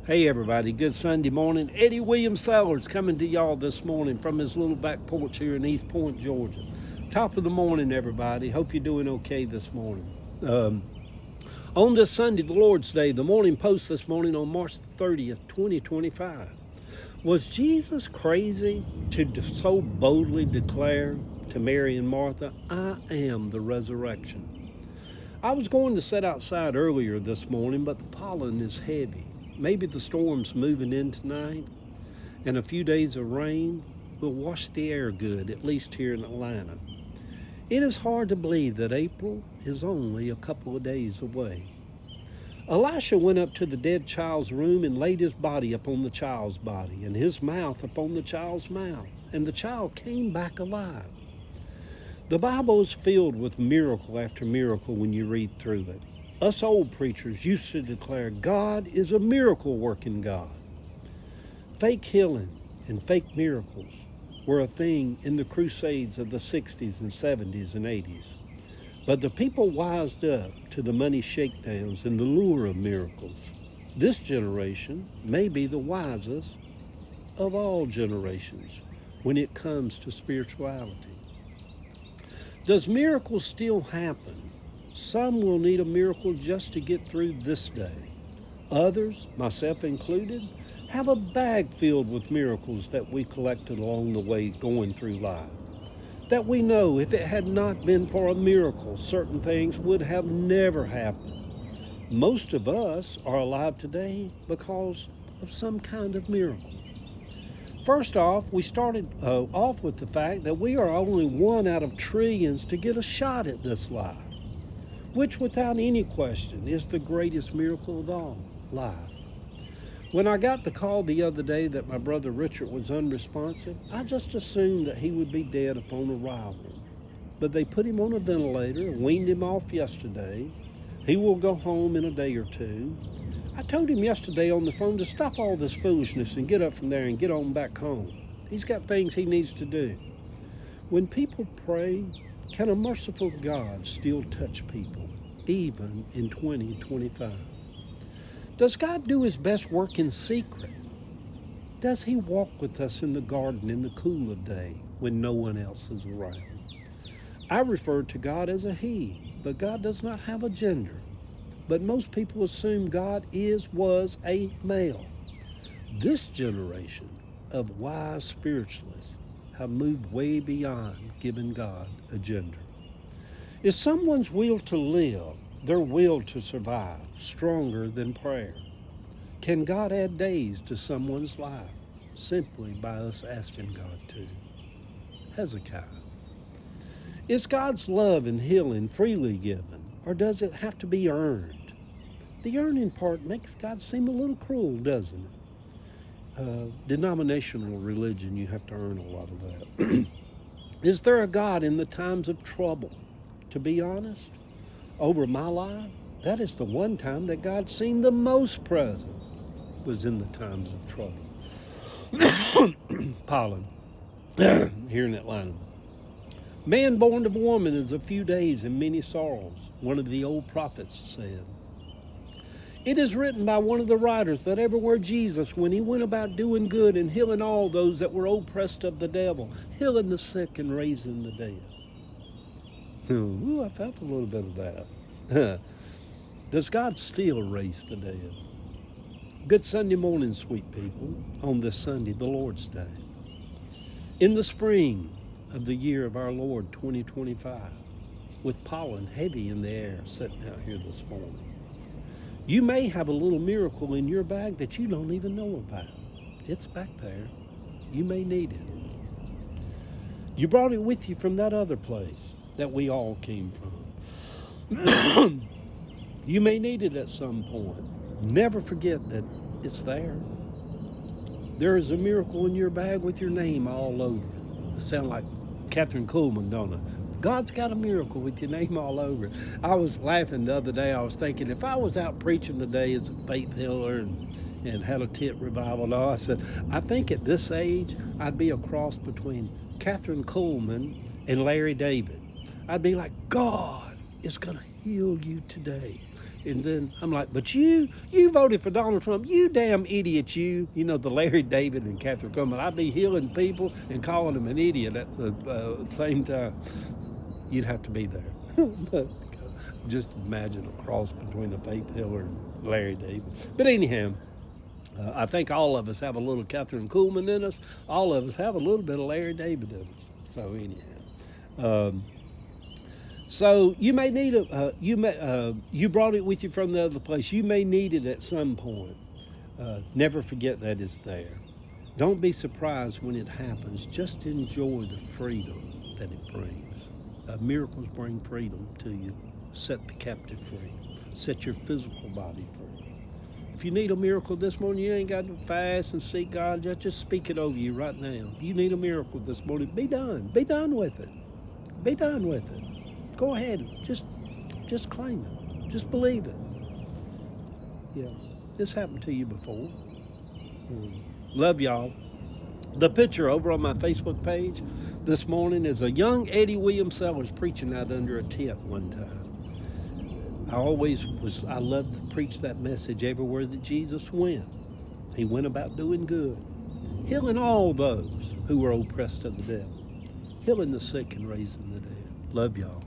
Hey everybody, good Sunday morning. Eddie William Sellers coming to y'all this morning from his little back porch here in East Point, Georgia. Top of the morning, everybody. Hope you're doing okay this morning. On this Sunday, the Lord's Day, the Morning Post this morning on March 30th, 2025. Was Jesus crazy to so boldly declare to Mary and Martha, I am the resurrection? I was going to sit outside earlier this morning, but the pollen is heavy. Maybe the storm's moving in tonight, and a few days of rain will wash the air good, at least here in Atlanta. It is hard to believe that April is only a couple of days away. Elisha went up to the dead child's room and laid his body upon the child's body, and his mouth upon the child's mouth, and the child came back alive. The Bible is filled with miracle after miracle when you read through it. Us old preachers used to declare God is a miracle working God. Fake healing and fake miracles were a thing in the crusades of the 60s and 70s and 80s. But the people wised up to the money shakedowns and the lure of miracles. This generation may be the wisest of all generations when it comes to spirituality. Does miracles still happen? Some will need a miracle just to get through this day. Others, myself included, have a bag filled with miracles that we collected along the way going through life. That we know if it had not been for a miracle, certain things would have never happened. Most of us are alive today because of some kind of miracle. First off, we started off with the fact that we are only one out of trillions to get a shot at this life, which without any question is the greatest miracle of all, life. When I got the call the other day that my brother Richard was unresponsive, I just assumed that he would be dead upon arrival. But they put him on a ventilator and weaned him off yesterday. He will go home in a day or two. I told him yesterday on the phone to stop all this foolishness and get up from there and get on back home. He's got things he needs to do. When people pray, can a merciful God still touch people, even in 2025? Does God do his best work in secret? Does he walk with us in the garden in the cool of day when no one else is around? I refer to God as a he, but God does not have a gender. But most people assume God was a male. This generation of wise spiritualists have moved way beyond giving God a gender. Is someone's will to live, their will to survive, stronger than prayer? Can God add days to someone's life simply by us asking God to? Hezekiah. Is God's love and healing freely given, or does it have to be earned? The earning part makes God seem a little cruel, doesn't it? Denominational religion, you have to earn a lot of that. Is there a God in the times of trouble? To be honest, over my life, that is the one time that God seemed the most present, was in the times of trouble. Pollen, here in Atlanta. Man born of woman is a few days and many sorrows, one of the old prophets said. It is written by one of the writers that everywhere Jesus, when he went about doing good and healing all those that were oppressed of the devil, healing the sick and raising the dead. Ooh, I felt a little bit of that. Does God still raise the dead? Good Sunday morning, sweet people, on this Sunday, the Lord's Day. In the spring of the year of our Lord, 2025, with pollen heavy in the air sitting out here this morning. You may have a little miracle in your bag that you don't even know about. It's back there. You may need it. You brought it with you from that other place that we all came from. You may need it at some point. Never forget that it's there. There is a miracle in your bag with your name all over it. I sound like Catherine Kuhlman, don't I? God's got a miracle with your name all over it. I was laughing the other day. I was thinking, if I was out preaching today as a faith healer and had a tent revival and all, I said, I think at this age, I'd be a cross between Catherine Kuhlman and Larry David. I'd be like, God is going to heal you today. And then I'm like, but you voted for Donald Trump. You damn idiot, you. You know, the Larry David and Catherine Coleman. I'd be healing people and calling them an idiot at the same time. You'd have to be there. But just imagine a cross between a faith healer and Larry David. But anyhow, I think all of us have a little Catherine Kuhlman in us. All of us have a little bit of Larry David in us. So anyhow. So you may need you brought it with you from the other place. You may need it at some point. Never forget that it's there. Don't be surprised when it happens. Just enjoy the freedom that it brings. Miracles bring freedom to you. Set the captive free. Set your physical body free. If you need a miracle this morning, you ain't got to fast and seek God. Just speak it over you right now. You need a miracle this morning. Be done. Be done with it. Be done with it. Go ahead. Just claim it. Just believe it. Yeah. This happened to you before. Love y'all. The picture over on my Facebook page this morning is a young Eddie William Sellers preaching out under a tent one time. I loved to preach that message everywhere that Jesus went. He went about doing good, healing all those who were oppressed of the devil, healing the sick and raising the dead. Love y'all.